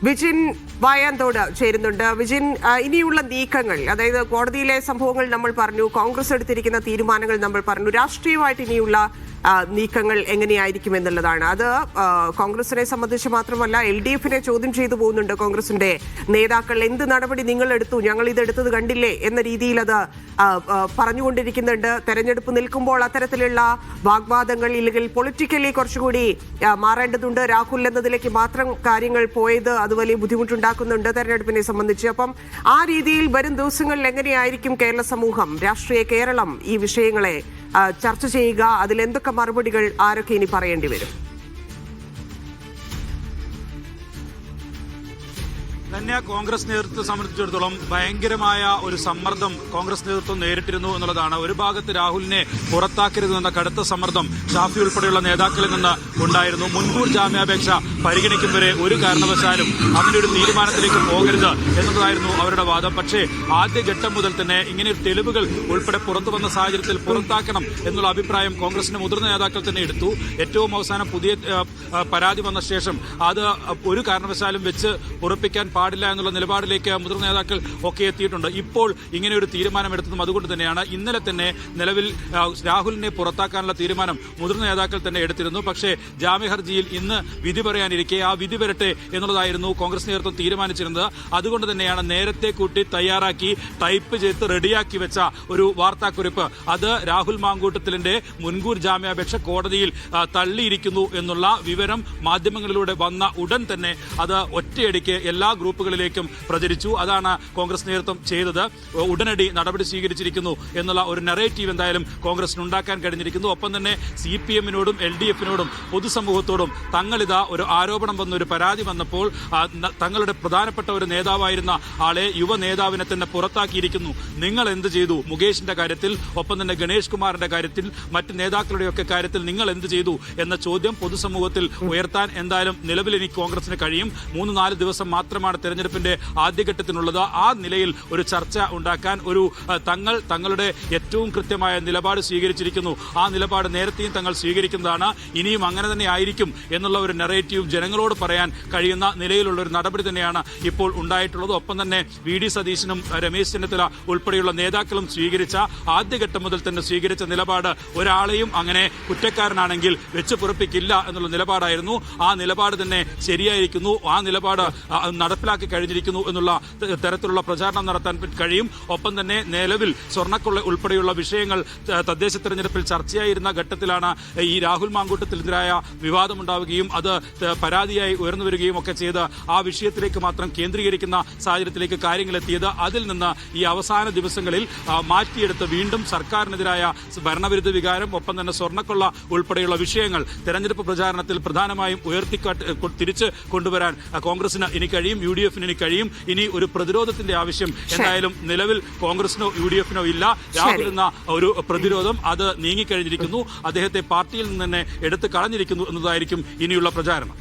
വിജിൻ വായാന്തോട് ചേരുന്നുണ്ട്. വിജിൻ, ഇനിയുള്ള നീക്കങ്ങൾ, അതായത് കോടതിയിലെ സംഭവങ്ങൾ നമ്മൾ പറഞ്ഞു, കോൺഗ്രസ് എടുത്തിരിക്കുന്ന തീരുമാനങ്ങൾ നമ്മൾ പറഞ്ഞു, രാഷ്ട്രീയമായിട്ട് ഇനിയുള്ള നീക്കങ്ങൾ എങ്ങനെയായിരിക്കും എന്നുള്ളതാണ്. അത് കോൺഗ്രസിനെ സംബന്ധിച്ച് മാത്രമല്ല, LDFനെ ചോദ്യം ചെയ്തു പോകുന്നുണ്ട് കോൺഗ്രസിന്റെ നേതാക്കൾ. എന്ത് നടപടി നിങ്ങൾ എടുത്തു, ഞങ്ങൾ ഇതെടുത്തത് കണ്ടില്ലേ എന്ന രീതിയിൽ അത് പറഞ്ഞുകൊണ്ടിരിക്കുന്നുണ്ട്. തെരഞ്ഞെടുപ്പ് നിൽക്കുമ്പോൾ അത്തരത്തിലുള്ള വാഗ്വാദങ്ങൾ ഇല്ലെങ്കിൽ പൊളിറ്റിക്കലി കുറച്ചുകൂടി മാറേണ്ടതുണ്ട്. രാഹുൽ എന്നതിലേക്ക് മാത്രം കാര്യങ്ങൾ പോയത് അത് വലിയ ബുദ്ധിമുട്ടുണ്ടാക്കുന്നുണ്ട് തെരഞ്ഞെടുപ്പിനെ സംബന്ധിച്ച്. അപ്പം ആ രീതിയിൽ വരും ദിവസങ്ങളിൽ എങ്ങനെയായിരിക്കും കേരള സമൂഹം, രാഷ്ട്രീയ കേരളം ഈ വിഷയങ്ങളെ ചർച്ച ചെയ്യുക? അതിലെന്തൊക്കെ മറുപടികൾ ആരൊക്കെ ഇനി പറയേണ്ടി വരും? തന്നെ കോൺഗ്രസ് നേതൃത്വത്തെ സംബന്ധിച്ചിടത്തോളം ഭയങ്കരമായ ഒരു സമ്മർദ്ദം കോൺഗ്രസ് നേതൃത്വം നേരിട്ടിരുന്നു എന്നുള്ളതാണ്. ഒരു ഭാഗത്ത് രാഹുലിനെ പുറത്താക്കരുതെന്ന കടുത്ത സമ്മർദ്ദം ഷാഫി ഉൾപ്പെടെയുള്ള നേതാക്കളിൽ നിന്ന് ഉണ്ടായിരുന്നു. മുൻകൂർ ജാമ്യാപേക്ഷ പരിഗണിക്കും വരെ ഒരു കാരണവശാലും അങ്ങനെ ഒരു തീരുമാനത്തിലേക്ക് പോകരുത് എന്നതായിരുന്നു അവരുടെ വാദം. പക്ഷേ ആദ്യഘട്ടം മുതൽ തന്നെ ഇങ്ങനെ തെളിവുകൾ ഉൾപ്പെടെ പുറത്തു വന്ന സാഹചര്യത്തിൽ പുറത്താക്കണം എന്നുള്ള അഭിപ്രായം കോൺഗ്രസിന്റെ മുതിർന്ന നേതാക്കൾ തന്നെ എടുത്തു. ഏറ്റവും അവസാനം പുതിയ പരാതി വന്ന ശേഷം അത് ഒരു കാരണവശാലും വെച്ച് ഉറപ്പിക്കാൻ പാടില്ല എന്നുള്ള നിലപാടിലേക്ക് മുതിർന്ന നേതാക്കൾ ഒക്കെ എത്തിയിട്ടുണ്ട്. ഇപ്പോൾ ഇങ്ങനെ ഒരു തീരുമാനമെടുത്തതും അതുകൊണ്ട് തന്നെയാണ്. ഇന്നലെ തന്നെ നിലവിൽ രാഹുലിനെ പുറത്താക്കാനുള്ള തീരുമാനം മുതിർന്ന നേതാക്കൾ തന്നെ എടുത്തിരുന്നു. പക്ഷേ ജാമ്യ ഹർജിയിൽ ഇന്ന് വിധി പറയാനിരിക്കെ ആ വിധി വരട്ടെ എന്നുള്ളതായിരുന്നു കോൺഗ്രസ് നേതൃത്വം തീരുമാനിച്ചിരുന്നത്. അതുകൊണ്ട് തന്നെയാണ് നേരത്തെ കൂട്ടി തയ്യാറാക്കി ടൈപ്പ് ചെയ്ത് റെഡിയാക്കി വെച്ച ഒരു വാർത്താക്കുറിപ്പ് അത് രാഹുൽ മാങ്കൂട്ടത്തിലിന്റെ മുൻകൂർ ജാമ്യാപേക്ഷ കോടതിയിൽ തള്ളിയിരിക്കുന്നു എന്നുള്ള വിവരം മാധ്യമങ്ങളിലൂടെ വന്ന ഉടൻ തന്നെ അത് ഒറ്റയടിക്ക് എല്ലാ ഗ്രൂപ്പുകളിലേക്കും പ്രചരിച്ചു. അതാണ് കോൺഗ്രസ് നേതൃത്വം ചെയ്തത്. ഉടനടി നടപടി സ്വീകരിച്ചിരിക്കുന്നു എന്നുള്ള ഒരു നറേറ്റീവ് എന്തായാലും കോൺഗ്രസിന് ഉണ്ടാക്കാൻ കഴിഞ്ഞിരിക്കുന്നു. ഒപ്പം തന്നെ CPMനോടും LDFനോടും പൊതുസമൂഹത്തോടും തങ്ങളിതാ ഒരു ആരോപണം വന്ന ഒരു പരാതി വന്നപ്പോൾ തങ്ങളുടെ പ്രധാനപ്പെട്ട ഒരു നേതാവായിരുന്ന ആളെ യുവ നേതാവിനെ തന്നെ പുറത്താക്കിയിരിക്കുന്നു. നിങ്ങൾ എന്ത് ചെയ്തു മുകേഷിന്റെ കാര്യത്തിൽ, ഒപ്പം തന്നെ ഗണേഷ് കുമാറിന്റെ കാര്യത്തിൽ, മറ്റ് നേതാക്കളുടെയൊക്കെ കാര്യത്തിൽ നിങ്ങൾ എന്ത് ചെയ്തു എന്ന ചോദ്യം പൊതുസമൂഹത്തിൽ ഉയർത്താൻ എന്തായാലും നിലവിൽ ഇനി കോൺഗ്രസിന് കഴിയും. 3-4 ദിവസം മാത്രമാണ് തെരഞ്ഞെടുപ്പിന്റെ ആദ്യഘട്ടത്തിനുള്ളത്. ആ നിലയിൽ ഒരു ചർച്ച ഉണ്ടാക്കാൻ തങ്ങളുടെ ഏറ്റവും കൃത്യമായ നിലപാട് സ്വീകരിച്ചിരിക്കുന്നു. ആ നിലപാട് നേരത്തെയും തങ്ങൾ സ്വീകരിക്കുന്നതാണ്. ഇനിയും അങ്ങനെ തന്നെ ആയിരിക്കും എന്നുള്ള ഒരു നറേറ്റീവ് ജനങ്ങളോട് പറയാൻ കഴിയുന്ന നിലയിലുള്ള ഒരു നടപടി തന്നെയാണ് ഇപ്പോൾ ഉണ്ടായിട്ടുള്ളത്. ഒപ്പം തന്നെ VD സതീശനും രമേശ് ചെന്നിത്തല ഉൾപ്പെടെയുള്ള നേതാക്കളും സ്വീകരിച്ച ആദ്യഘട്ടം മുതൽ തന്നെ സ്വീകരിച്ച നിലപാട് ഒരാളെയും അങ്ങനെ കുറ്റക്കാരനാണെങ്കിൽ വെച്ച് പുറപ്പിക്കില്ല എന്നുള്ള നിലപാടായിരുന്നു. ആ നിലപാട് തന്നെ ശരിയായിരിക്കുന്നു. ആ നിലപാട് നടപ്പിലാക്കി കഴിഞ്ഞിരിക്കുന്നു എന്നുള്ള തരത്തിലുള്ള പ്രചാരണം നടത്താൻ കഴിയും. ഒപ്പം തന്നെ നിലവിൽ സ്വർണ്ണക്കൊള്ള ഉൾപ്പെടെയുള്ള വിഷയങ്ങൾ തദ്ദേശ തെരഞ്ഞെടുപ്പിൽ ചർച്ചയായിരുന്ന ഘട്ടത്തിലാണ് ഈ രാഹുൽ മാങ്കൂട്ടത്തിനെതിരായ വിവാദമുണ്ടാവുകയും അത് പരാതിയായി ഉയർന്നു വരികയും ഒക്കെ ചെയ്ത് ആ വിഷയത്തിലേക്ക് മാത്രം കേന്ദ്രീകരിക്കുന്ന സാഹചര്യത്തിലേക്ക് കാര്യങ്ങൾ എത്തിയത്. അതിൽ നിന്ന് ഈ അവസാന ദിവസങ്ങളിൽ മാറ്റിയെടുത്ത് വീണ്ടും സർക്കാരിനെതിരായ ഭരണവിരുദ്ധ വികാരം, ഒപ്പം തന്നെ സ്വർണ്ണക്കൊള്ള ഉൾപ്പെടെയുള്ള വിഷയങ്ങൾ തെരഞ്ഞെടുപ്പ് പ്രചാരണത്തിൽ പ്രധാനമായും തിരിച്ച് കൊണ്ടുവരാൻ കോൺഗ്രസിന് ഇനി കഴിയും, UDFന് ഇനി കഴിയും. ഇനി ഒരു പ്രതിരോധത്തിന്റെ ആവശ്യം എന്തായാലും നിലവിൽ കോൺഗ്രസിനോ UDFനോ ഇല്ല. രാഹുൽ എന്ന ഒരു പ്രതിരോധം അത് നീങ്ങിക്കഴിഞ്ഞിരിക്കുന്നു. അദ്ദേഹത്തെ പാർട്ടിയിൽ നിന്ന് തന്നെ എടുത്തു കളഞ്ഞിരിക്കുന്നു എന്നതായിരിക്കും ഇനിയുള്ള പ്രചാരണം.